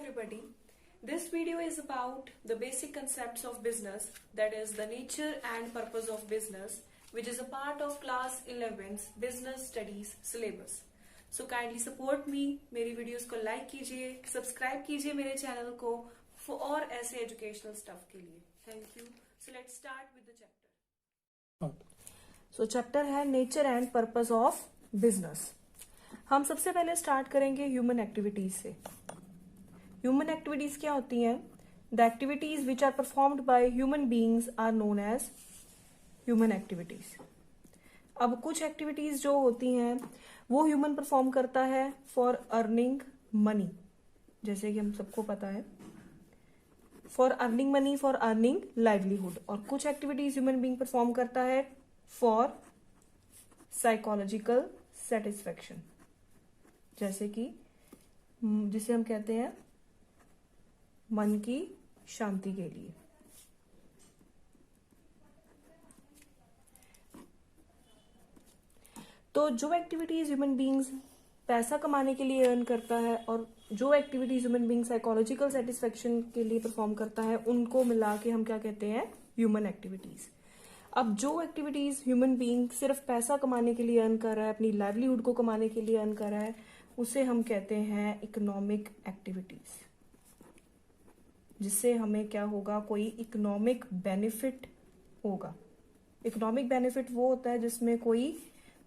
everybody. This video is about the basic concepts of business, that is the nature and purpose of business, which is a part of class 11's business studies syllabus. So kindly support me, मेरी videos को like कीजिए, subscribe कीजिए मेरे channel को और ऐसे educational stuff के लिए. Thank you. So let's start with the chapter. So chapter है nature and purpose of business. हम सबसे पहले स्टार्ट करेंगे ह्यूमन एक्टिविटीज से. ह्यूमन एक्टिविटीज क्या होती हैं? The activities which are performed by human beings are known as human activities. अब कुछ एक्टिविटीज जो होती हैं वो ह्यूमन परफॉर्म करता है फॉर अर्निंग मनी, जैसे कि हम सबको पता है, for earning money, for earning livelihood. और कुछ एक्टिविटीज ह्यूमन बीइंग परफॉर्म करता है फॉर साइकोलॉजिकल सेटिस्फेक्शन, जैसे कि जिसे हम कहते हैं मन की शांति के लिए. तो जो एक्टिविटीज ह्यूमन बीइंग्स पैसा कमाने के लिए अर्न करता है और जो activities human being psychological satisfaction के लिए परफॉर्म करता है, उनको मिला के हम क्या कहते हैं? Human activities. अब जो एक्टिविटीज ह्यूमन बीइंग सिर्फ पैसा कमाने के लिए अर्न कर रहा है, अपनी लाइवलीहुड को कमाने के लिए अर्न कर रहा है, उसे हम कहते हैं इकोनॉमिक एक्टिविटीज, जिससे हमें क्या होगा? कोई इकोनॉमिक बेनिफिट होगा. इकोनॉमिक बेनिफिट वो होता है जिसमें कोई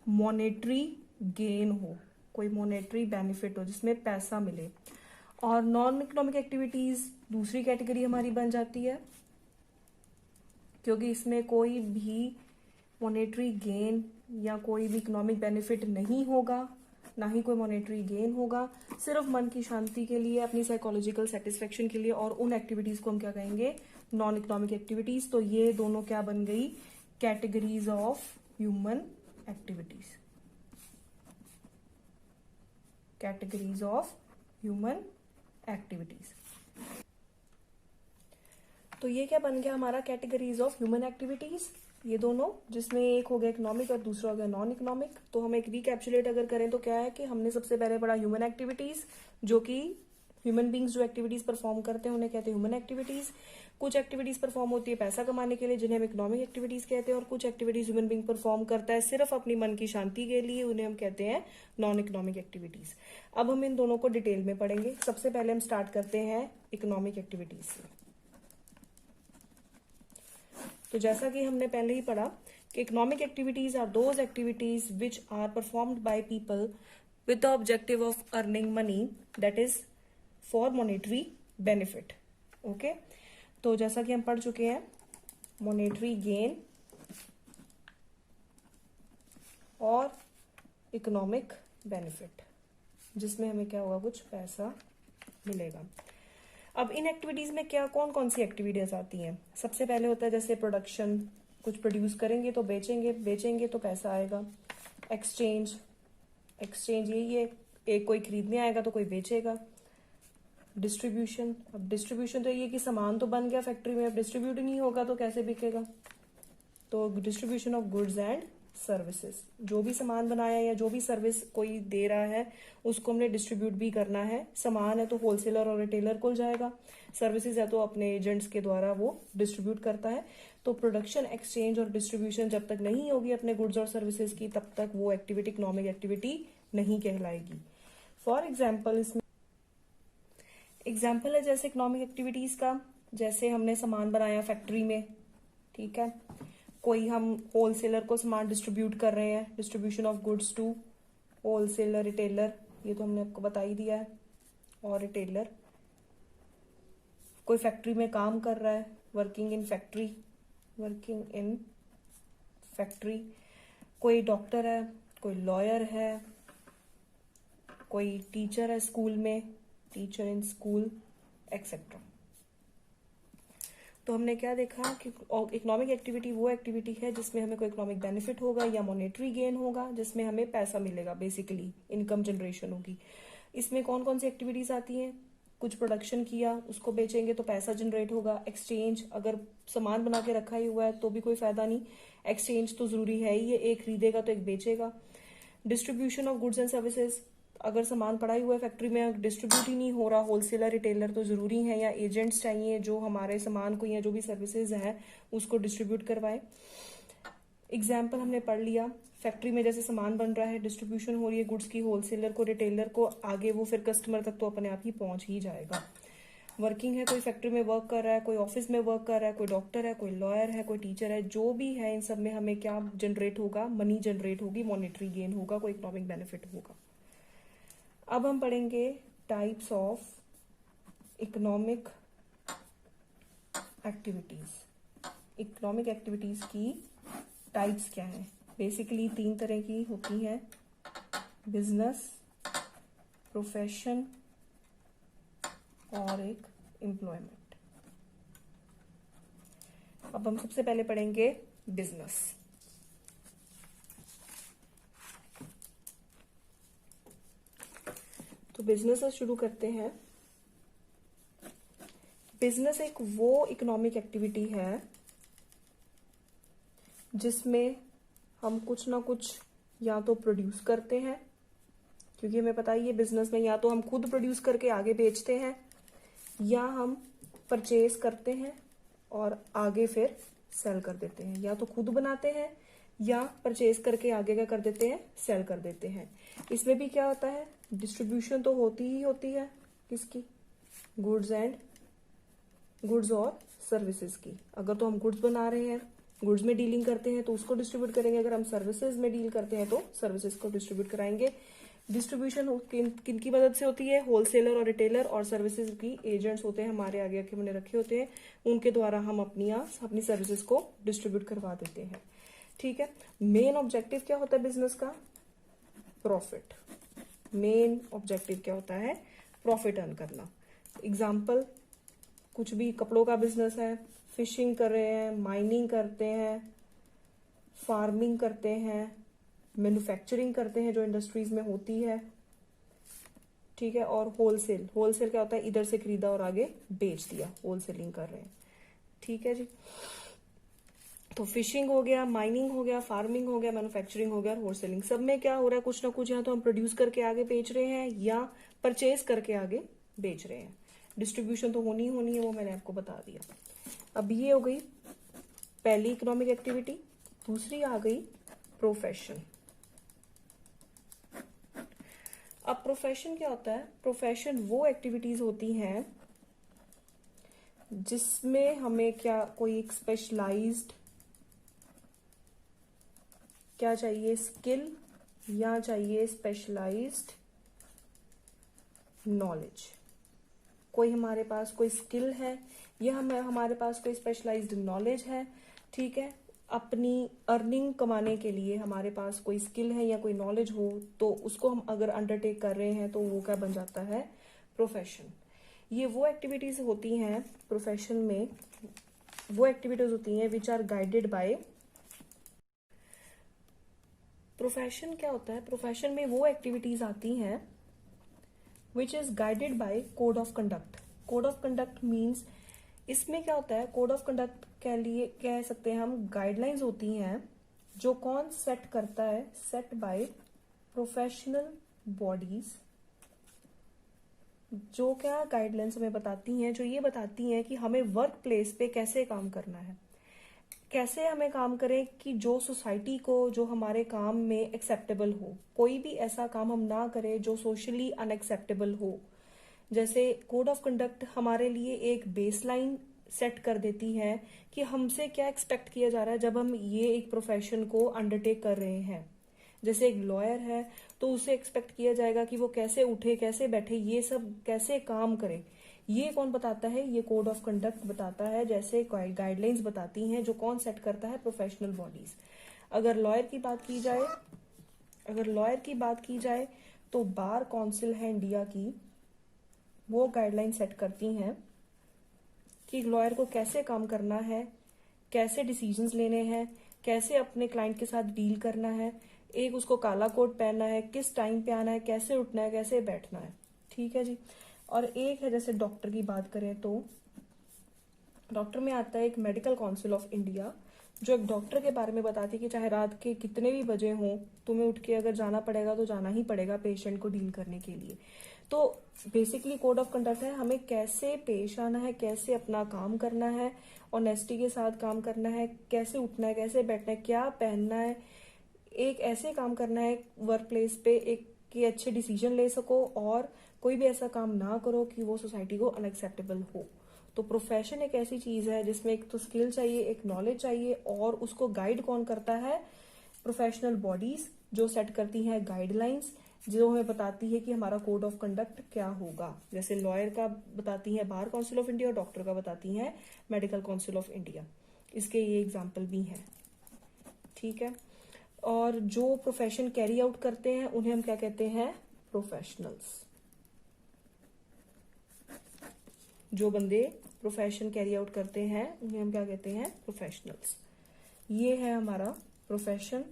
मॉनेटरी गेन हो, कोई मॉनेटरी बेनिफिट हो, जिसमें पैसा मिले. और नॉन इकोनॉमिक एक्टिविटीज दूसरी कैटेगरी हमारी बन जाती है, क्योंकि इसमें कोई भी मॉनेटरी गेन या कोई भी इकोनॉमिक बेनिफिट नहीं होगा, ना ही कोई मॉनेटरी गेन होगा, सिर्फ मन की शांति के लिए, अपनी साइकोलॉजिकल सेटिस्फेक्शन के लिए. और उन एक्टिविटीज को हम क्या कहेंगे? Non economic activities. तो ये दोनों क्या बन गई? Categories of human activities. Categories of human activities. तो ये क्या बन गया हमारा? कैटेगरीज ऑफ ह्यूमन एक्टिविटीज, ये दोनों, जिसमें एक हो गया इकोनॉमिक और दूसरा हो गया नॉन इकोनॉमिक. तो हम एक रिकैप्चुलेट अगर करें तो क्या है कि हमने सबसे पहले पढ़ा ह्यूमन एक्टिविटीज, जो कि ह्यूमन बींग्स जो एक्टिविटीज परफॉर्म करते हैं उन्हें कहते हैं ह्यूमन एक्टिविटीज. कुछ एक्टिविटीज परफॉर्म होती है पैसा कमाने के लिए, जिन्हें हम इकोनॉमिक एक्टिविटीज कहते हैं. और कुछ एक्टिविटीज ह्यूमन बींग परफॉर्म करता है सिर्फ अपनी मन की शांति के लिए, उन्हें हम कहते हैं नॉन इकोनॉमिक एक्टिविटीज. अब हम इन दोनों को डिटेल में पढ़ेंगे. सबसे पहले हम स्टार्ट करते हैं इकोनॉमिक एक्टिविटीज से. तो जैसा कि हमने पहले ही पढ़ा कि economic activities are those activities which are performed by people with the objective of earning money, that is for monetary benefit. Okay, तो जैसा कि हम पढ़ चुके हैं, मॉनेटरी गेन और इकोनॉमिक बेनिफिट, जिसमें हमें क्या होगा? कुछ पैसा मिलेगा. अब इन एक्टिविटीज में क्या कौन कौन सी एक्टिविटीज आती हैं? सबसे पहले होता है जैसे प्रोडक्शन, कुछ प्रोड्यूस करेंगे तो बेचेंगे, बेचेंगे तो पैसा आएगा. एक्सचेंज, एक्सचेंज यही है, एक कोई खरीदने आएगा तो कोई बेचेगा. डिस्ट्रीब्यूशन, अब डिस्ट्रीब्यूशन तो ये कि सामान तो बन गया फैक्ट्री में, अब डिस्ट्रीब्यूट नहीं होगा तो कैसे बिकेगा? तो distribution of goods and services, जो भी सामान बनाया या जो भी सर्विस कोई दे रहा है उसको हमने डिस्ट्रीब्यूट भी करना है. सामान है तो होलसेलर और रिटेलर को जाएगा, सर्विसेज है तो अपने एजेंट्स के द्वारा वो डिस्ट्रीब्यूट करता है. तो प्रोडक्शन, एक्सचेंज और डिस्ट्रीब्यूशन जब तक नहीं होगी अपने गुड्स और सर्विसेज की, तब तक वो एक्टिविटी इकोनॉमिक एक्टिविटी नहीं कहलाएगी. फॉर एग्जाम्पल, इसमें एग्जाम्पल है जैसे इकोनॉमिक एक्टिविटीज का, जैसे हमने सामान बनाया फैक्ट्री में, ठीक है, कोई हम होलसेलर को सामान डिस्ट्रीब्यूट कर रहे हैं, distribution of goods to wholesaler, retailer, ये तो हमने आपको बता ही दिया है. और रिटेलर, कोई फैक्ट्री में काम कर रहा है, working in factory, working in factory. कोई डॉक्टर है, कोई लॉयर है, कोई टीचर है स्कूल में, टीचर इन स्कूल, एक्सेट्रा. तो हमने क्या देखा कि इकोनॉमिक एक्टिविटी वो एक्टिविटी है जिसमें हमें कोई इकोनॉमिक बेनिफिट होगा या मॉनेटरी गेन होगा, जिसमें हमें पैसा मिलेगा, बेसिकली इनकम जनरेशन होगी. इसमें कौन कौन सी एक्टिविटीज आती हैं? कुछ प्रोडक्शन किया, उसको बेचेंगे तो पैसा जनरेट होगा. एक्सचेंज, अगर सामान बना के रखा ही हुआ है तो भी कोई फायदा नहीं, एक्सचेंज तो जरूरी है ही, एक खरीदेगा तो एक बेचेगा. Distribution of goods and services, अगर सामान पड़ा ही हुआ है फैक्ट्री में, डिस्ट्रीब्यूट ही नहीं हो रहा, होलसेलर रिटेलर तो जरूरी है, या एजेंट्स चाहिए जो हमारे सामान को या जो भी सर्विसेज है उसको डिस्ट्रीब्यूट करवाए। एग्जाम्पल हमने पढ़ लिया, फैक्ट्री में जैसे सामान बन रहा है, डिस्ट्रीब्यूशन हो रही है गुड्स की, होलसेलर को, रिटेलर को, आगे वो फिर कस्टमर तक तो अपने आप ही पहुंच ही जाएगा। वर्किंग है, कोई फैक्ट्री में वर्क कर रहा है, कोई ऑफिस में वर्क कर रहा है, कोई डॉक्टर है, कोई लॉयर है, कोई टीचर है, जो भी है, इन सब में हमें क्या जनरेट होगा, मनी जनरेट होगी, मॉनेटरी गेन होगा, कोई इकोनॉमिक बेनिफिट होगा। अब हम पढ़ेंगे types of economic activities. Economic activities की टाइप्स क्या है? बेसिकली 3 तरह की होती है, बिजनेस, प्रोफेशन और एक एम्प्लॉयमेंट। अब हम सबसे पहले पढ़ेंगे बिजनेस। तो बिजनेस से शुरू करते हैं। बिजनेस एक वो इकोनॉमिक एक्टिविटी है जिसमें हम कुछ ना कुछ या तो प्रोड्यूस करते हैं, क्योंकि हमें पता ही है बिजनेस में या तो हम खुद प्रोड्यूस करके आगे बेचते हैं, या हम परचेज करते हैं और आगे फिर सेल कर देते हैं। या तो खुद बनाते हैं या परचेज करके आगे क्या कर देते हैं, सेल कर देते हैं। इसमें भी क्या होता है, डिस्ट्रीब्यूशन तो होती ही होती है किसकी, गुड्स और सर्विसेज की। अगर तो हम गुड्स बना रहे हैं, गुड्स में डीलिंग करते हैं तो उसको डिस्ट्रीब्यूट करेंगे, अगर हम सर्विसेज में डील करते हैं तो सर्विसेज को डिस्ट्रीब्यूट कराएंगे। डिस्ट्रीब्यूशन किन की मदद से होती है, होलसेलर और रिटेलर, और सर्विसेज की एजेंट्स होते हैं हमारे आगे आके हमने रखे होते हैं, उनके द्वारा हम अपनी सर्विसेज को डिस्ट्रीब्यूट करवा देते हैं। ठीक है, मेन ऑब्जेक्टिव क्या होता है बिजनेस का, प्रॉफिट। मेन ऑब्जेक्टिव क्या होता है, प्रॉफिट अर्न करना। एग्जाम्पल, कुछ भी कपड़ों का बिजनेस है, फिशिंग कर रहे हैं, माइनिंग करते हैं, फार्मिंग करते हैं, मैन्युफैक्चरिंग करते हैं जो इंडस्ट्रीज में होती है। ठीक है, और होलसेल क्या होता है, इधर से खरीदा और आगे बेच दिया, होलसेलिंग कर रहे हैं। ठीक है जी, तो फिशिंग हो गया, माइनिंग हो गया, फार्मिंग हो गया, मैन्युफैक्चरिंग हो गया, होलसेलिंग, सब में क्या हो रहा है, कुछ ना कुछ या तो हम प्रोड्यूस करके आगे बेच रहे हैं या परचेज करके आगे बेच रहे हैं। डिस्ट्रीब्यूशन तो होनी है, वो मैंने आपको बता दिया। अब ये हो गई पहली इकोनॉमिक एक्टिविटी। दूसरी आ गई प्रोफेशन। अब प्रोफेशन क्या होता है, प्रोफेशन वो एक्टिविटीज होती हैं जिसमें हमें क्या कोई एक स्पेशलाइज्ड क्या चाहिए, स्किल या चाहिए स्पेशलाइज्ड नॉलेज। कोई हमारे पास कोई स्किल है या हमारे पास कोई स्पेशलाइज्ड नॉलेज है। ठीक है, अपनी अर्निंग कमाने के लिए हमारे पास कोई स्किल है या कोई नॉलेज हो तो उसको हम अगर अंडरटेक कर रहे हैं तो वो क्या बन जाता है, प्रोफेशन। ये वो एक्टिविटीज होती हैं प्रोफेशन में, वो एक्टिविटीज होती हैं which are guided by. Profession क्या होता है, प्रोफेशन में वो एक्टिविटीज आती हैं which is guided by code of conduct. Code of conduct means, इसमें क्या होता है, कोड ऑफ कंडक्ट के लिए कह सकते हैं हम गाइडलाइंस होती हैं जो कौन सेट करता है, सेट बाय प्रोफेशनल बॉडीज, जो क्या गाइडलाइंस हमें बताती हैं, जो ये बताती हैं कि हमें वर्क प्लेस पे कैसे काम करना है, कैसे हमें काम करें कि जो सोसाइटी को, जो हमारे काम में एक्सेप्टेबल हो। कोई भी ऐसा काम हम ना करें जो सोशली अनएक्सेप्टेबल हो। जैसे कोड ऑफ कंडक्ट हमारे लिए एक बेसलाइन सेट कर देती है कि हमसे क्या एक्सपेक्ट किया जा रहा है जब हम ये एक प्रोफेशन को अंडरटेक कर रहे हैं। जैसे एक लॉयर है तो उसे एक्सपेक्ट किया जाएगा कि वो कैसे उठे, कैसे बैठे, ये सब कैसे काम करे। ये कौन बताता है, ये कोड ऑफ कंडक्ट बताता है, जैसे गाइडलाइंस बताती हैं जो कौन सेट करता है, प्रोफेशनल बॉडीज। अगर लॉयर की बात की जाए तो बार काउंसिल है इंडिया की, वो गाइडलाइन सेट करती हैं कि लॉयर को कैसे काम करना है, कैसे डिसीजंस लेने हैं, कैसे अपने क्लाइंट के साथ डील करना है। एक उसको काला कोट पहनना है, किस टाइम पे आना है, कैसे उठना है, कैसे बैठना है। ठीक है जी। और एक है जैसे डॉक्टर की बात करें तो डॉक्टर में आता है एक मेडिकल काउंसिल ऑफ इंडिया जो एक डॉक्टर के बारे में बताती है कि चाहे रात के कितने भी बजे हों, तुम्हें उठ के अगर जाना पड़ेगा तो जाना ही पड़ेगा पेशेंट को डील करने के लिए। तो बेसिकली कोड ऑफ कंडक्ट है हमें कैसे पेश आना है, कैसे अपना काम करना है, ऑनेस्टी के साथ काम करना है, कैसे उठना है, कैसे बैठना है, क्या पहनना है, एक ऐसे काम करना है वर्क प्लेस पे एक कि अच्छे डिसीजन ले सको और कोई भी ऐसा काम ना करो कि वो सोसाइटी को अनएक्सेप्टेबल हो। तो प्रोफेशन एक ऐसी चीज है जिसमें एक तो स्किल चाहिए, एक नॉलेज चाहिए, और उसको गाइड कौन करता है? प्रोफेशनल बॉडीज जो सेट करती हैं गाइडलाइंस, जो हमें बताती है कि हमारा कोड ऑफ कंडक्ट क्या होगा। जैसे लॉयर का बताती है बार काउंसिल ऑफ इंडिया और डॉक्टर का बताती है मेडिकल काउंसिल ऑफ इंडिया। इसके ये एग्जाम्पल भी हैं, ठीक है। और जो प्रोफेशन कैरी आउट करते हैं उन्हें हम क्या कहते हैं? प्रोफेशनल्स। जो बंदे प्रोफेशन कैरी आउट करते हैं उन्हें हम क्या कहते हैं? प्रोफेशनल्स। ये है हमारा प्रोफेशन।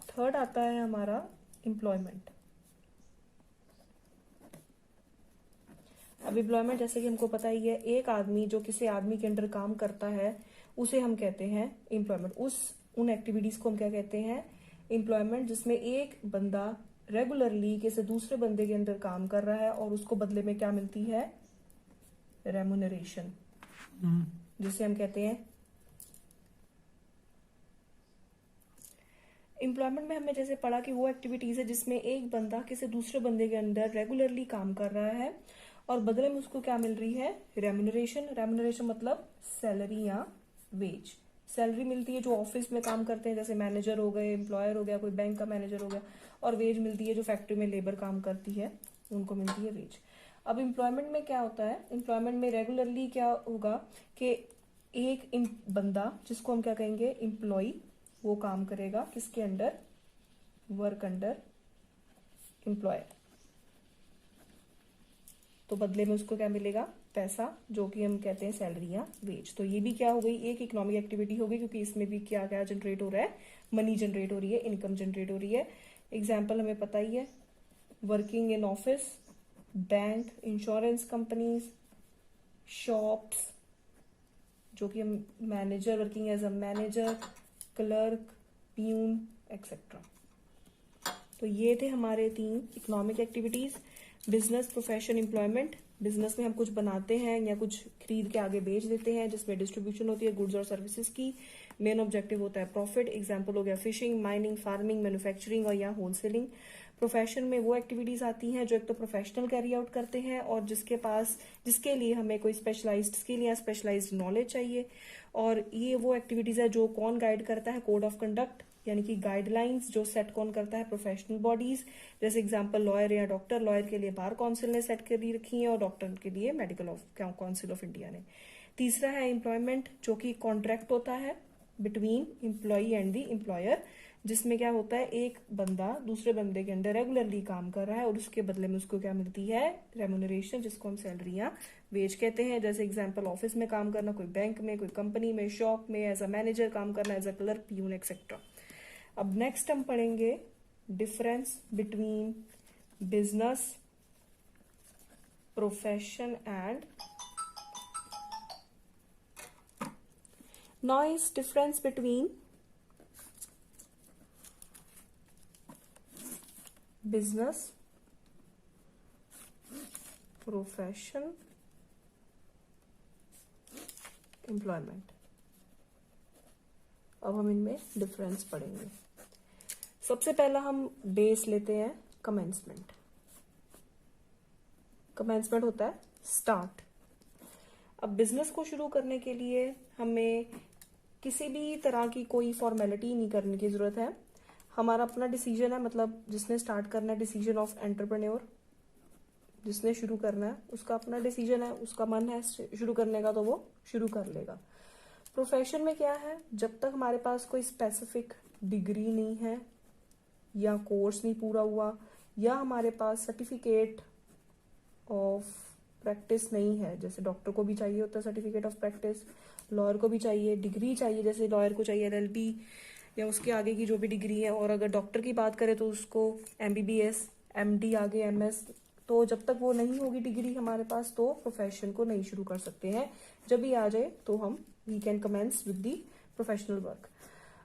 थर्ड आता है हमारा एम्प्लॉयमेंट। अब एम्प्लॉयमेंट जैसे कि हमको पता ही है, एक आदमी जो किसी आदमी के अंडर काम करता है उसे हम कहते हैं एम्प्लॉयमेंट। उन एक्टिविटीज को हम क्या कहते हैं? एम्प्लॉयमेंट, जिसमें एक बंदा रेगुलरली किसी दूसरे बंदे के अंदर काम कर रहा है और उसको बदले में क्या मिलती है? रेम्यूनरेशन, जिसे हम कहते हैं। एम्प्लॉयमेंट में हमने जैसे पढ़ा कि वो एक्टिविटीज है जिसमें एक बंदा किसी दूसरे बंदे के अंदर रेगुलरली काम कर रहा है और बदले में उसको क्या मिल रही है? रेम्यूनरेशन। रेम्यूनरेशन मतलब सैलरी या वेज। सैलरी मिलती है जो ऑफिस में काम करते हैं, जैसे मैनेजर हो गए, एम्प्लॉयर हो गया, कोई बैंक का मैनेजर हो गया, और वेज मिलती है जो फैक्ट्री में लेबर काम करती है, उनको मिलती है वेज। अब एम्प्लॉयमेंट में क्या होता है? एम्प्लॉयमेंट में रेगुलरली क्या होगा कि एक बंदा, जिसको हम क्या कहेंगे? एम्प्लॉय, वो काम करेगा किसके अंडर? Work under employer. तो बदले में उसको क्या मिलेगा? पैसा, जो कि हम कहते हैं सैलरी या वेज। तो ये भी क्या हो गई? एक इकोनॉमिक एक्टिविटी हो गई, क्योंकि इसमें भी क्या क्या जनरेट हो रहा है? मनी जनरेट हो रही है, इनकम जनरेट हो रही है। एग्जाम्पल हमें पता ही है, working in office, bank, insurance companies, shops, जो कि हम manager, working as a manager, clerk, peon, etcetera. तो ये थे हमारे 3 economic activities, business, profession, employment. Business में हम कुछ बनाते हैं या कुछ खरीद के आगे बेच देते हैं, जिसमें डिस्ट्रीब्यूशन होती है गुड्स और सर्विसेज की। मेन ऑब्जेक्टिव होता है प्रॉफिट। एग्जाम्पल हो गया फिशिंग, माइनिंग, फार्मिंग, मैन्युफैक्चरिंग और या होलसेलिंग। प्रोफेशन में वो एक्टिविटीज आती हैं जो एक तो प्रोफेशनल कैरी आउट करते हैं और जिसके लिए हमें कोई स्पेशलाइज्ड स्किल या स्पेशलाइज्ड नॉलेज चाहिए। और ये वो एक्टिविटीज है जो कौन गाइड करता है? कोड ऑफ कंडक्ट, यानी कि गाइडलाइंस जो सेट कौन करता है? Professional bodies. जैसे एग्जांपल लॉयर या डॉक्टर, लॉयर के लिए बार काउंसिल ने सेट कर रखी है और डॉक्टर के लिए मेडिकल काउंसिल ऑफ इंडिया ने। तीसरा है एम्प्लॉयमेंट, जो कि कॉन्ट्रैक्ट होता है between employee and the employer, जिसमें क्या होता है? एक बंदा दूसरे बंदे के अंडर रेगुलरली काम कर रहा है और उसके बदले में उसको क्या मिलती है? रेम्यूनरेशन, जिसको हम सैलरी या वेज कहते हैं। जैसे एग्जांपल ऑफिस में काम करना, कोई बैंक में, कोई कंपनी में, शॉप में एज अ मैनेजर काम करना, as a clerk, peon, etcetera. अब नेक्स्ट हम पढ़ेंगे difference between business, profession and noise. Difference between business, profession, employment. अब हम इनमें डिफरेंस पढ़ेंगे। सबसे पहला हम बेस लेते हैं कमेंसमेंट। कमेंसमेंट होता है स्टार्ट। अब बिजनेस को शुरू करने के लिए हमें किसी भी तरह की कोई फॉर्मेलिटी नहीं करने की जरूरत है। हमारा अपना डिसीजन है, मतलब जिसने स्टार्ट करना है, डिसीजन ऑफ एंटरप्रेन्योर, जिसने शुरू करना है उसका अपना डिसीजन है, उसका मन है शुरू करने का तो वो शुरू कर लेगा। प्रोफेशन में क्या है? जब तक हमारे पास कोई स्पेसिफिक डिग्री नहीं है या कोर्स नहीं पूरा हुआ या हमारे पास सर्टिफिकेट ऑफ प्रैक्टिस नहीं है, जैसे डॉक्टर को भी चाहिए होता है सर्टिफिकेट ऑफ प्रैक्टिस, लॉयर को भी चाहिए, डिग्री चाहिए, जैसे लॉयर को चाहिए LLB या उसके आगे की जो भी डिग्री है, और अगर डॉक्टर की बात करें तो उसको MBBS, MD, आगे MS। तो जब तक वो नहीं होगी डिग्री हमारे पास तो प्रोफेशन को नहीं शुरू कर सकते हैं। जब भी आ जाए तो हम we can commence with the professional work.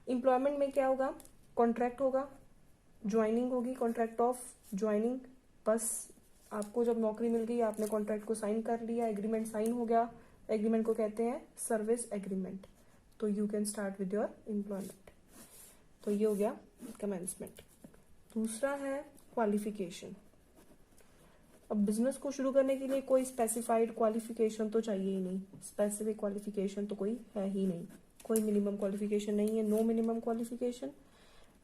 Employment में क्या होगा, कॉन्ट्रैक्ट होगा, ज्वाइनिंग होगी, कॉन्ट्रैक्ट ऑफ ज्वाइनिंग, बस आपको जब नौकरी मिल गई आपने कॉन्ट्रैक्ट को साइन कर लिया, एग्रीमेंट साइन हो गया, एग्रीमेंट को कहते हैं सर्विस एग्रीमेंट, तो you can start with your employment. तो ये हो गया कमेंसमेंट। दूसरा है क्वालिफिकेशन। अब बिजनेस को शुरू करने के लिए कोई स्पेसिफाइड क्वालिफिकेशन तो चाहिए ही नहीं, स्पेसिफिक क्वालिफिकेशन तो कोई है ही नहीं, कोई मिनिमम क्वालिफिकेशन नहीं है, नो मिनिमम क्वालिफिकेशन।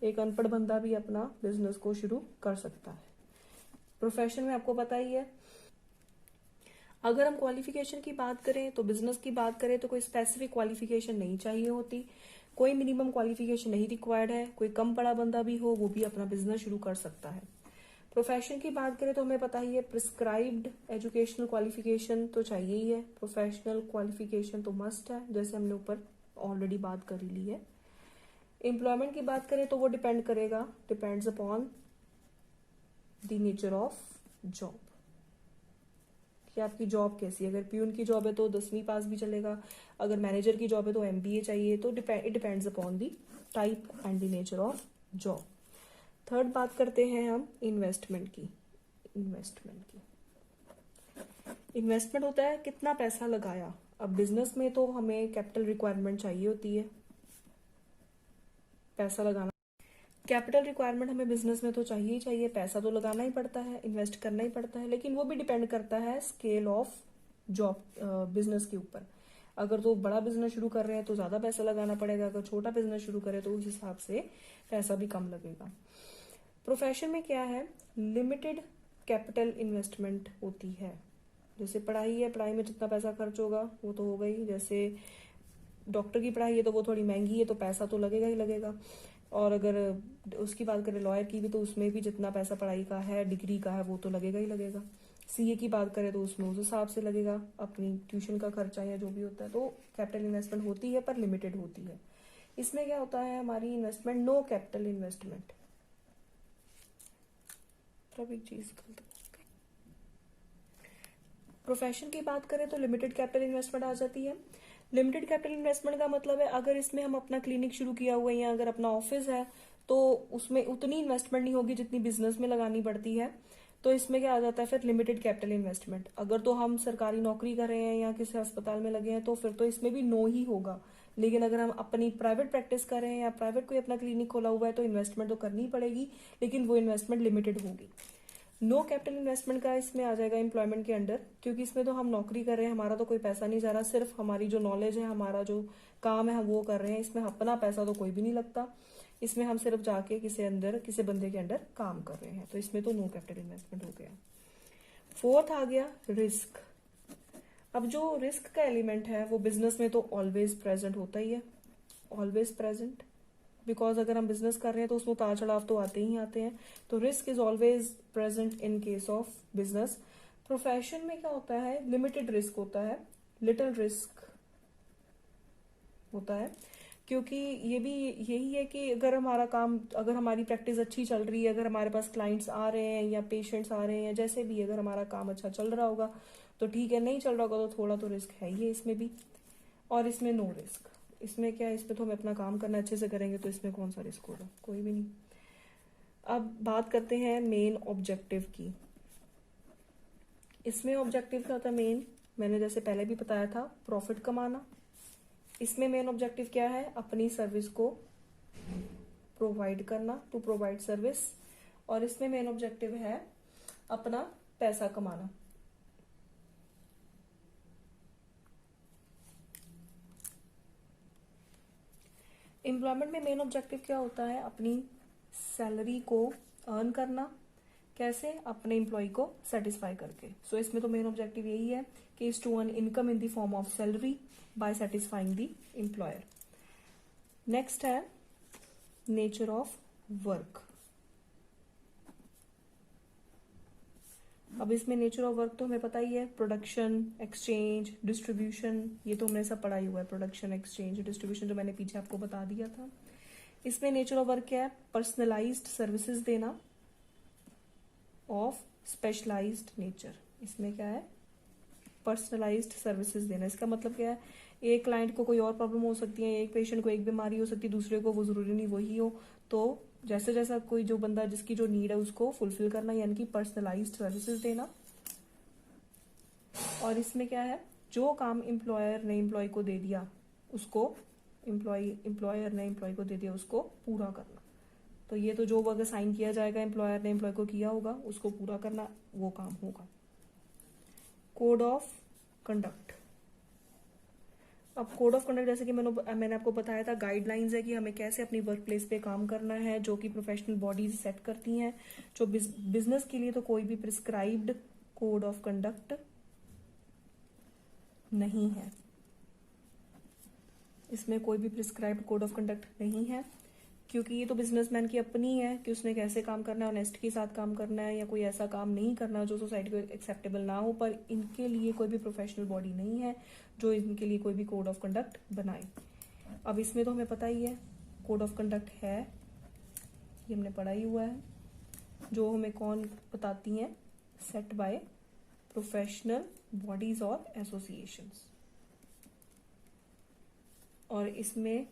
एक अनपढ़ बंदा भी अपना बिजनेस को शुरू कर सकता है। प्रोफेशन में आपको पता ही है, अगर हम क्वालिफिकेशन की बात करें तो बिजनेस की बात करें तो कोई स्पेसिफिक क्वालिफिकेशन नहीं चाहिए होती, कोई मिनिमम क्वालिफिकेशन नहीं रिक्वायर्ड है, कोई कम पढ़ा बंदा भी हो वो भी अपना बिजनेस शुरू कर सकता है। प्रोफेशन की बात करें तो हमें पता ही है, प्रिस्क्राइब्ड एजुकेशनल क्वालिफिकेशन तो चाहिए ही है, प्रोफेशनल क्वालिफिकेशन तो मस्ट है, जैसे हमने ऊपर ऑलरेडी बात कर ली है। एम्प्लॉयमेंट की बात करें तो वो depends upon the nature of job, कि आपकी जॉब कैसी है। अगर प्यून की जॉब है तो 10वीं पास भी चलेगा, अगर मैनेजर की जॉब है तो MBA चाहिए, तो it depends upon the type and the nature of job. Third बात करते हैं हम इन्वेस्टमेंट की। इन्वेस्टमेंट होता है कितना पैसा लगाया। अब बिजनेस में तो हमें कैपिटल रिक्वायरमेंट चाहिए होती है, पैसा लगाना, कैपिटल रिक्वायरमेंट हमें बिजनेस में तो चाहिए ही चाहिए, पैसा तो लगाना ही पड़ता है, इन्वेस्ट करना ही पड़ता है, लेकिन वो भी डिपेंड करता है स्केल ऑफ जॉब बिजनेस के ऊपर। अगर तो बड़ा बिजनेस शुरू कर रहे हैं तो ज्यादा पैसा लगाना पड़ेगा, अगर छोटा बिजनेस शुरू करें तो उस हिसाब से पैसा भी कम लगेगा। प्रोफेशन में क्या है, लिमिटेड कैपिटल इन्वेस्टमेंट होती है। जैसे पढ़ाई है, पढ़ाई में जितना पैसा खर्च होगा वो तो होगा ही, जैसे डॉक्टर की पढ़ाई है तो वो थोड़ी महंगी है तो पैसा तो लगेगा ही लगेगा, और अगर उसकी बात करें लॉयर की भी तो उसमें भी जितना पैसा पढ़ाई का है, डिग्री का है, वो तो लगेगा ही लगेगा। CA की बात करें तो उसमें उस हिसाब से लगेगा, अपनी ट्यूशन का खर्चा या जो भी होता है। तो कैपिटल इन्वेस्टमेंट होती है पर लिमिटेड होती है। इसमें क्या होता है, हमारी investment no capital investment. Profession की बात करें तो लिमिटेड कैपिटल इन्वेस्टमेंट आ जाती है। लिमिटेड कैपिटल इन्वेस्टमेंट का मतलब है अगर इसमें हम अपना क्लिनिक शुरू किया हुआ है या अगर अपना ऑफिस है तो उसमें उतनी इन्वेस्टमेंट नहीं होगी जितनी बिजनेस में लगानी पड़ती है, तो इसमें क्या आ जाता है फिर लिमिटेड कैपिटल इन्वेस्टमेंट। अगर तो हम सरकारी नौकरी कर रहे हैं या किसी अस्पताल में लगे हैं तो फिर तो इसमें भी नो ही होगा, लेकिन अगर हम अपनी प्राइवेट प्रैक्टिस कर रहे हैं या प्राइवेट कोई अपना क्लिनिक खोला हुआ है तो इन्वेस्टमेंट तो करनी पड़ेगी, लेकिन वो इन्वेस्टमेंट लिमिटेड होगी। नो कैपिटल इन्वेस्टमेंट का इसमें आ जाएगा एम्प्लॉयमेंट के अंडर, क्योंकि इसमें तो हम नौकरी कर रहे हैं, हमारा तो कोई पैसा नहीं जा रहा, सिर्फ हमारी जो नॉलेज है, हमारा जो काम है हम वो कर रहे हैं, इसमें अपना पैसा तो कोई भी नहीं लगता, इसमें हम सिर्फ जाके किसी बंदे के अंडर काम कर रहे हैं, तो इसमें तो नो कैपिटल इन्वेस्टमेंट हो गया। फोर्थ आ गया रिस्क। अब जो रिस्क का एलिमेंट है वो बिजनेस में तो ऑलवेज प्रेजेंट होता ही है, ऑलवेज प्रेजेंट, बिकॉज अगर हम बिजनेस कर रहे हैं तो उसमें उतार चढ़ाव तो आते ही आते हैं, तो risk is always present in case of business. Profession में क्या होता है, लिमिटेड रिस्क होता है, लिटिल रिस्क होता है, क्योंकि ये भी यही है कि अगर हमारा काम, अगर हमारी प्रैक्टिस अच्छी चल रही है, अगर हमारे पास क्लाइंट्स आ रहे हैं या पेशेंट्स आ रहे हैं, जैसे भी अगर हमारा काम अच्छा चल रहा होगा तो ठीक है, नहीं चल रहा होगा तो थोड़ा तो रिस्क है ही है इसमें भी। और इसमें नो रिस्क, इसमें क्या है, इसमें तो हमें अपना काम करना अच्छे से करेंगे तो इसमें कौन सा रिस्क होगा, कोई भी नहीं। अब बात करते हैं मेन ऑब्जेक्टिव की। इसमें ऑब्जेक्टिव क्या होता है मेन, मैंने जैसे पहले भी बताया था, प्रॉफिट कमाना। इसमें मेन ऑब्जेक्टिव क्या है, अपनी सर्विस को प्रोवाइड करना, टू प्रोवाइड सर्विस, और इसमें मेन ऑब्जेक्टिव है अपना पैसा कमाना। एम्प्लॉयमेंट में मेन ऑब्जेक्टिव क्या होता है, अपनी सैलरी को अर्न करना, कैसे, अपने एम्प्लॉय को सेटिस्फाई करके। सो इसमें तो मेन ऑब्जेक्टिव यही है कि is to earn income in the form of salary by satisfying the employer. Next है नेचर ऑफ वर्क। अब इसमें नेचर ऑफ वर्क तो हमें पता ही है, प्रोडक्शन, एक्सचेंज, डिस्ट्रीब्यूशन, ये तो हमने सब पढ़ा ही हुआ है, प्रोडक्शन, एक्सचेंज, डिस्ट्रीब्यूशन जो मैंने पीछे आपको बता दिया था। इसमें नेचर ऑफ वर्क क्या है, पर्सनलाइज्ड सर्विसेज देना ऑफ स्पेशलाइज्ड नेचर। इसमें क्या है, पर्सनलाइज्ड सर्विसेज देना। इसका मतलब क्या है, एक क्लाइंट को कोई और प्रॉब्लम हो सकती है, एक पेशेंट को एक बीमारी हो सकती है, दूसरे को वो जरूरी नहीं वही हो। तो जैसा जैसा कोई जो बंदा जिसकी जो नीड है उसको फुलफिल करना, यानी कि पर्सनलाइज्ड सर्विसेज देना। और इसमें क्या है, जो काम एम्प्लॉयर ने एम्प्लॉय को दे दिया उसको एम्प्लॉयर ने एम्प्लॉय को दे दिया उसको पूरा करना। तो ये तो जो अगर साइन किया जाएगा एम्प्लॉयर ने एम्प्लॉय को किया होगा उसको पूरा करना, वो काम होगा। Code of conduct. अब कोड ऑफ कंडक्ट जैसे कि मैंने आपको बताया था, गाइडलाइंस है कि हमें कैसे अपनी वर्क प्लेस पे काम करना है, जो कि प्रोफेशनल बॉडीज सेट करती हैं। जो बिजनेस के लिए तो कोई भी प्रिस्क्राइब्ड कोड ऑफ कंडक्ट नहीं है, इसमें कोई भी प्रिस्क्राइब्ड कोड ऑफ कंडक्ट नहीं है, क्योंकि ये तो बिजनेसमैन की अपनी है कि उसने कैसे काम करना है, ऑनेस्ट के साथ काम करना है या कोई ऐसा काम नहीं करना जो सोसाइटी को एक्सेप्टेबल ना हो। पर इनके लिए कोई भी प्रोफेशनल बॉडी नहीं है जो इनके लिए कोई भी कोड ऑफ कंडक्ट बनाए। अब इसमें तो हमें पता ही है कोड ऑफ कंडक्ट है, ये हमने पढ़ा ही हुआ है, जो हमें कौन बताती हैं, सेट बाय प्रोफेशनल बॉडीज और एसोसिएशंस। और इसमें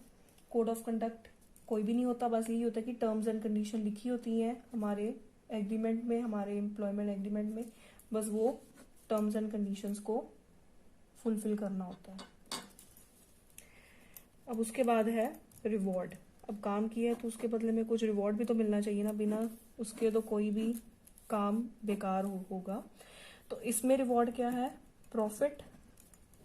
कोड ऑफ कंडक्ट कोई भी नहीं होता, बस यही होता है कि टर्म्स एंड कंडीशन लिखी होती हैं हमारे एग्रीमेंट में, हमारे एम्प्लॉयमेंट एग्रीमेंट में, बस वो टर्म्स एंड कंडीशंस को फुलफिल करना होता है। अब उसके बाद है रिवॉर्ड। अब काम किया है तो उसके बदले में कुछ रिवॉर्ड भी तो मिलना चाहिए ना, बिना उसके तो कोई भी काम बेकार होगा। तो इसमें रिवॉर्ड क्या है, प्रॉफिट।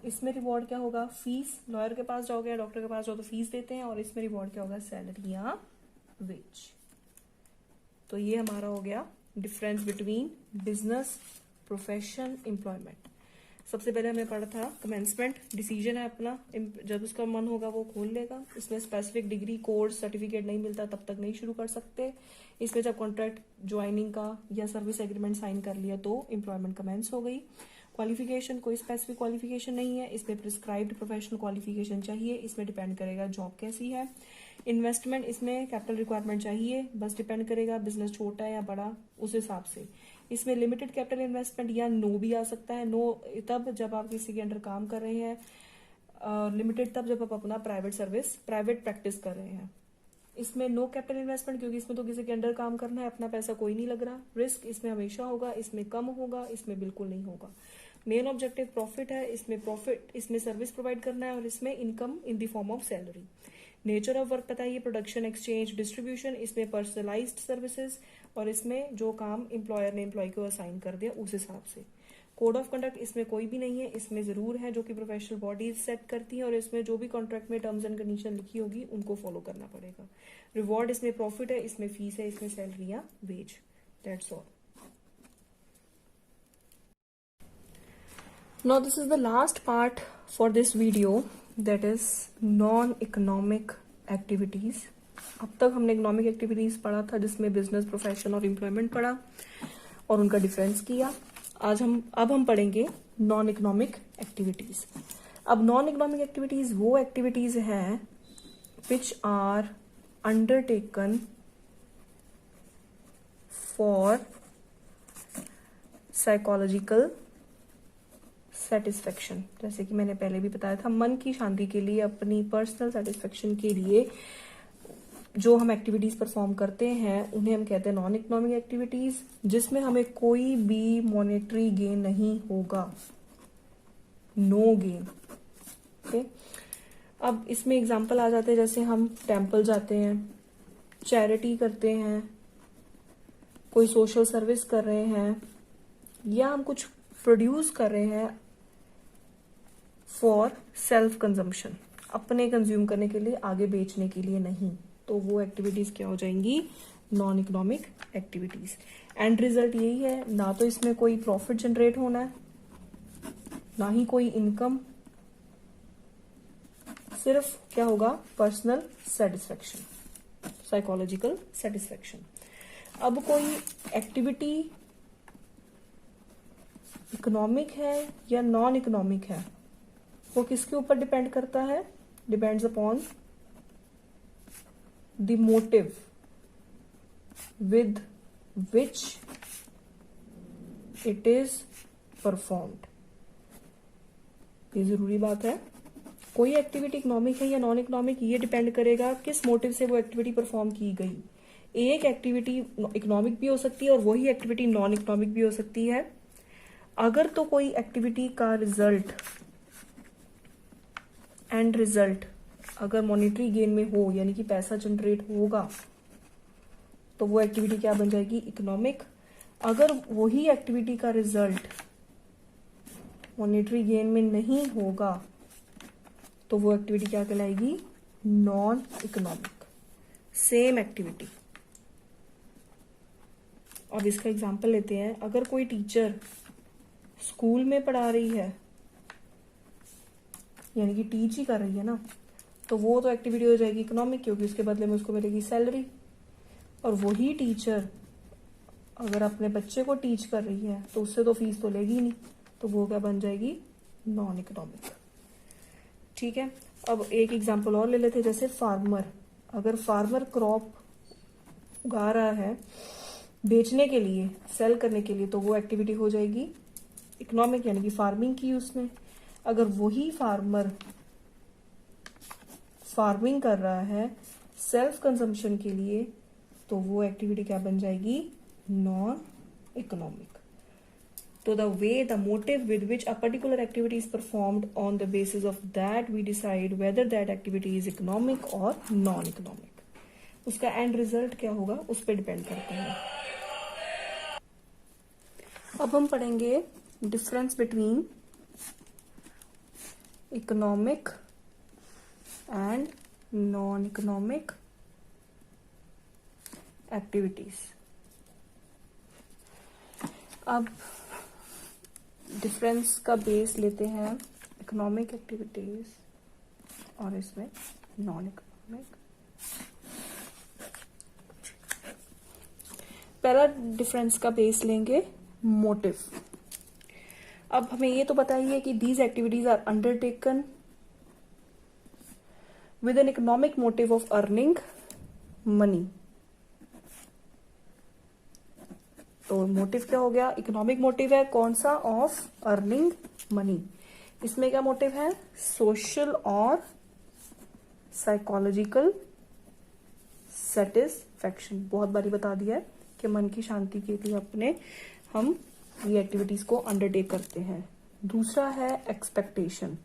इसमें रिवॉर्ड क्या होगा, फीस। लॉयर के पास जाओगे या डॉक्टर के पास जाओ तो फीस देते हैं, और इसमें रिवॉर्ड क्या होगा, सैलरी या वेज। तो ये हमारा हो गया difference between business, profession, employment. सबसे पहले हमने पढ़ा था कमेंसमेंट, डिसीजन है अपना, जब उसका मन होगा वो खोल लेगा। इसमें स्पेसिफिक डिग्री, कोर्स, सर्टिफिकेट नहीं मिलता तब तक नहीं शुरू कर सकते। इसमें जब कॉन्ट्रैक्ट ज्वाइनिंग का या सर्विस एग्रीमेंट साइन कर लिया तो एम्प्लॉयमेंट कमेंस हो गई। क्वालिफिकेशन, कोई स्पेसिफिक क्वालिफिकेशन नहीं है, इसमें प्रिस्क्राइब्ड प्रोफेशनल क्वालिफिकेशन चाहिए, इसमें डिपेंड करेगा जॉब कैसी है। इन्वेस्टमेंट, इसमें कैपिटल रिक्वायरमेंट चाहिए, बस डिपेंड करेगा बिजनेस छोटा है या बड़ा उस हिसाब से। इसमें लिमिटेड कैपिटल इन्वेस्टमेंट या नो भी आ सकता है। नो तब जब आप किसी के अंडर काम कर रहे हैं, लिमिटेड तब जब आप अपना प्राइवेट प्रैक्टिस कर रहे हैं। इसमें नो कैपिटल इन्वेस्टमेंट, क्योंकि इसमें तो किसी के अंडर काम करना है, अपना पैसा कोई नहीं लग रहा। रिस्क इसमें हमेशा होगा, इसमें कम होगा, इसमें बिल्कुल नहीं होगा। मेन ऑब्जेक्टिव प्रॉफिट है, इसमें सर्विस प्रोवाइड करना है, और इसमें income in the form of salary. Nature of work बताइए, प्रोडक्शन, एक्सचेंज, डिस्ट्रीब्यूशन। इसमें पर्सनलाइज्ड सर्विसेज, और इसमें जो काम एम्प्लॉयर ने एम्प्लॉय को असाइन कर दिया उस हिसाब से। कोड ऑफ कंडक्ट इसमें कोई भी नहीं है, इसमें जरूर है जो कि प्रोफेशनल बॉडीज सेट करती है, और इसमें जो भी कॉन्ट्रैक्ट में टर्म्स एंड कंडीशन लिखी होगी उनको फॉलो करना पड़ेगा। रिवॉर्ड, इसमें प्रॉफिट है, इसमें फीस है, इसमें सैलरी या wage. That's all. Now this is the last part for this video, that is non-economic activities. अब तक हमने इकोनॉमिक एक्टिविटीज पढ़ा था जिसमें बिजनेस, प्रोफेशन और एम्प्लॉयमेंट पढ़ा और उनका डिफरेंस किया। अब हम पढ़ेंगे नॉन इकोनॉमिक एक्टिविटीज। अब नॉन इकोनॉमिक एक्टिविटीज वो एक्टिविटीज हैं which are undertaken for psychological satisfaction. जैसे कि मैंने पहले भी बताया था, मन की शांति के लिए, अपनी पर्सनल सेटिस्फेक्शन के लिए जो हम एक्टिविटीज परफॉर्म करते हैं उन्हें हम कहते हैं नॉन इकोनॉमिक एक्टिविटीज, जिसमें हमें कोई भी मॉनेटरी गेन नहीं होगा, नो गेन। ओके, अब इसमें एग्जांपल आ जाते हैं, जैसे हम टेम्पल जाते हैं, चैरिटी करते हैं, कोई सोशल सर्विस कर रहे हैं, या हम कुछ प्रोड्यूस कर रहे हैं फॉर सेल्फ कंजम्पशन, अपने कंज्यूम करने के लिए, आगे बेचने के लिए नहीं, तो वो एक्टिविटीज क्या हो जाएंगी, non economic activities. And result यही है, ना तो इसमें कोई प्रॉफिट जनरेट होना है, ना ही कोई इनकम, सिर्फ क्या होगा, पर्सनल सेटिस्फेक्शन, साइकोलॉजिकल सेटिस्फेक्शन। अब कोई एक्टिविटी इकोनॉमिक है या नॉन इकोनॉमिक है, वो किसके ऊपर डिपेंड करता है, depends upon the motive with which it is performed. ये जरूरी बात है। कोई एक्टिविटी इकोनॉमिक है या नॉन इकोनॉमिक, ये डिपेंड करेगा किस मोटिव से वो एक्टिविटी परफॉर्म की गई। एक एक्टिविटी इकोनॉमिक भी हो सकती है और वही एक्टिविटी नॉन इकोनॉमिक भी हो सकती है। अगर तो कोई एक्टिविटी का रिजल्ट, एंड रिजल्ट अगर मॉनेटरी गेन में हो, यानी कि पैसा जनरेट होगा, तो वो एक्टिविटी क्या बन जाएगी, इकोनॉमिक। अगर वही एक्टिविटी का रिजल्ट मॉनेटरी गेन में नहीं होगा, तो वो एक्टिविटी क्या कहलाएगी, नॉन इकोनॉमिक। Same activity. अब इसका एग्जांपल लेते हैं। अगर कोई टीचर स्कूल में पढ़ा रही है, यानी कि टीच ही कर रही है ना, तो वो तो एक्टिविटी हो जाएगी इकोनॉमिक, क्योंकि उसके बदले में उसको मिलेगी सैलरी। और वही टीचर अगर अपने बच्चे को टीच कर रही है तो उससे तो फीस तो लेगी नहीं, तो वो क्या बन जाएगी, नॉन इकोनॉमिक। ठीक है। अब एक एग्जांपल और ले लेते हैं, जैसे फार्मर। अगर फार्मर क्रॉप उगा रहा है बेचने के लिए, सेल करने के लिए, तो वो एक्टिविटी हो जाएगी इकोनॉमिक, यानी कि फार्मिंग की उसने। अगर वही फार्मर फार्मिंग कर रहा है सेल्फ कंजम्पशन के लिए, तो वो एक्टिविटी क्या बन जाएगी, नॉन इकोनॉमिक। तो the way, the motive with which a particular activity is performed on the basis of that we decide whether that activity is economic और नॉन इकोनॉमिक। उसका एंड रिजल्ट क्या होगा उस पर डिपेंड करता है। अब हम पढ़ेंगे difference between economic and non economic activities. अब डिफरेंस का बेस लेते हैं इकोनॉमिक एक्टिविटीज और इसमें नॉन इकोनॉमिक। पहला डिफरेंस का बेस लेंगे मोटिव। अब हमें ये तो बताइए कि these activities are undertaken with an economic motive of earning money. तो मोटिव क्या हो गया, इकोनॉमिक मोटिव है कौन सा, ऑफ अर्निंग मनी। इसमें क्या मोटिव है, सोशल और साइकोलॉजिकल सेटिस्फैक्शन। बहुत बारी बता दिया है कि मन की शांति के लिए अपने हम ये एक्टिविटीज को अंडरटेक करते हैं। दूसरा है एक्सपेक्टेशन।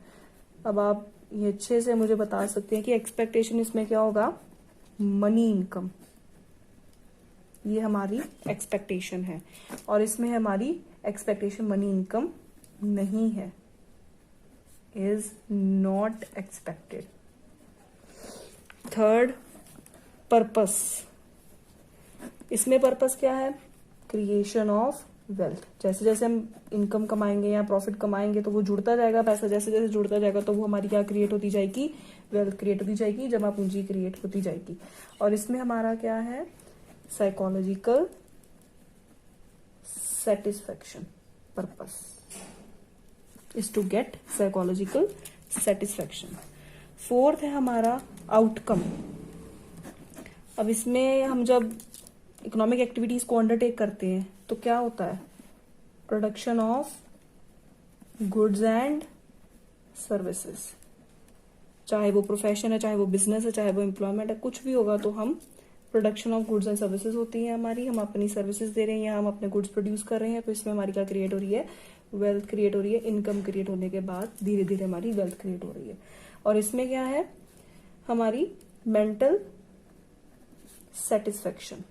अब आप ये अच्छे से मुझे बता सकते हैं कि एक्सपेक्टेशन इसमें क्या होगा, मनी इनकम। ये हमारी एक्सपेक्टेशन है और इसमें हमारी एक्सपेक्टेशन मनी इनकम नहीं है, is not expected. Third, purpose. इसमें पर्पस क्या है, क्रिएशन ऑफ वेल्थ। जैसे जैसे हम इनकम कमाएंगे या प्रॉफिट कमाएंगे तो वो जुड़ता जाएगा, पैसा जैसे जैसे जुड़ता जाएगा तो वो हमारी क्या क्रिएट होती जाएगी, वेल्थ क्रिएट होती जाएगी, जमा पूंजी क्रिएट होती जाएगी। और इसमें हमारा क्या है, psychological satisfaction. Purpose is to get psychological satisfaction. Fourth है हमारा आउटकम। अब इसमें हम जब इकोनॉमिक एक्टिविटीज को अंडरटेक करते हैं तो क्या होता है, production of goods and services. चाहे वो प्रोफेशन है, चाहे वो बिजनेस है, चाहे वो एम्प्लॉयमेंट है, कुछ भी होगा तो हम production of goods and services होती है हमारी। हम अपनी सर्विसेज दे रहे हैं या हम अपने गुड्स प्रोड्यूस कर रहे हैं, तो इसमें हमारी क्या क्रिएट हो रही है, वेल्थ क्रिएट हो रही है। इनकम क्रिएट होने के बाद धीरे धीरे हमारी वेल्थ क्रिएट हो रही है। और इसमें क्या है, हमारी मेंटल सेटिस्फैक्शन।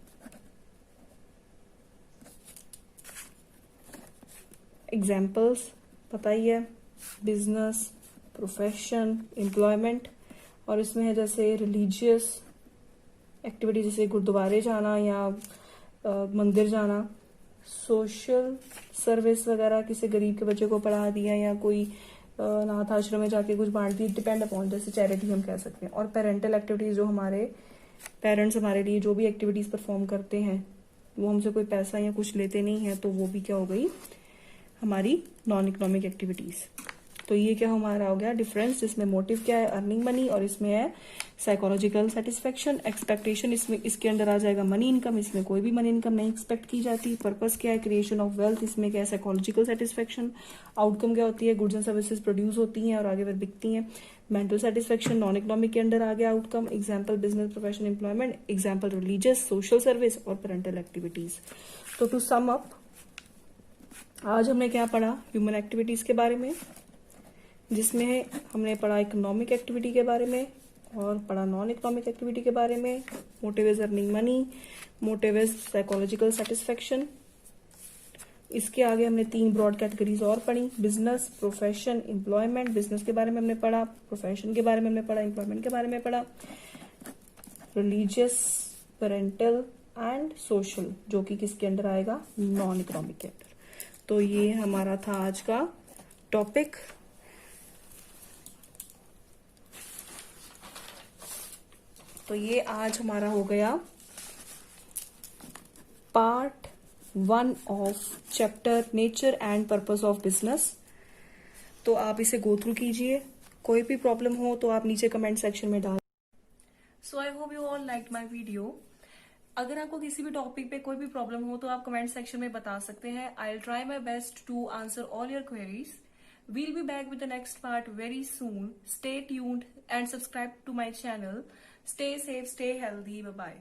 एग्जाम्पल्स पता ही है, बिजनेस, प्रोफेशन, एम्प्लॉयमेंट। और इसमें है जैसे रिलीजियस एक्टिविटी, जैसे गुरुद्वारे जाना या मंदिर जाना। सोशल सर्विस वगैरह, किसी गरीब के बच्चे को पढ़ा दिया या कोई अनाथ आश्रम में जाके कुछ बांट दिया, डिपेंड अपॉन, जैसे चैरिटी हम कह सकते हैं। और पेरेंटल एक्टिविटीज, जो हमारे पेरेंट्स हमारे लिए जो भी एक्टिविटीज परफॉर्म करते हैं वो हमसे कोई पैसा या कुछ लेते नहीं है, तो वो भी क्या हो गई, हमारी नॉन इकोनॉमिक एक्टिविटीज। तो ये क्या हमारा हो गया डिफरेंस, जिसमें मोटिव क्या है अर्निंग मनी और इसमें है साइकोलॉजिकल सेटिस्फेक्शन। एक्सपेक्टेशन इसमें इसके अंदर आ जाएगा मनी इनकम, इसमें कोई भी मनी इनकम नहीं एक्सपेक्ट की जाती। पर्पस क्या है क्रिएशन ऑफ वेल्थ, इसमें क्या है साइकोलॉजिकल सेटिस्फेक्शन। आउटकम क्या होती है गुड्स एंड सर्विसेज प्रोड्यूस होती हैं और आगे फिर बिकती हैं। मेंटल सेटिस्फेक्शन नॉन इकोनॉमिक के अंडर आ गया outcome. Example business profession employment, example religious social service और पेरेंटल एक्टिविटीज। तो टू सम अप आज हमने क्या पढ़ा ह्यूमन एक्टिविटीज के बारे में, जिसमें हमने पढ़ा इकोनॉमिक एक्टिविटी के बारे में और पढ़ा नॉन इकोनॉमिक एक्टिविटी के बारे में। Motive is earning money, motive is psychological satisfaction. इसके आगे हमने 3 ब्रॉड कैटेगरीज और पढ़ी, बिजनेस, प्रोफेशन, एम्प्लॉयमेंट। बिजनेस के बारे में हमने पढ़ा, प्रोफेशन के बारे में हमने पढ़ा, एम्प्लॉयमेंट के बारे में पढ़ा, रिलीजियस, पेरेंटल एंड सोशल, जो कि किसके अंदर आएगा नॉन इकोनॉमिक के अंदर। तो ये हमारा था आज का टॉपिक। तो ये आज हमारा हो गया part 1 of chapter nature and purpose of business. तो आप इसे गो थ्रू कीजिए, कोई भी प्रॉब्लम हो तो आप नीचे कमेंट सेक्शन में डाल। So I hope you all like my video. अगर आपको किसी भी टॉपिक पे कोई भी प्रॉब्लम हो तो आप कमेंट सेक्शन में बता सकते हैं। I will try my best to answer all your queries. We'll be back with the next part very soon. Stay tuned and subscribe to my channel. Stay safe, stay healthy. Bye-bye.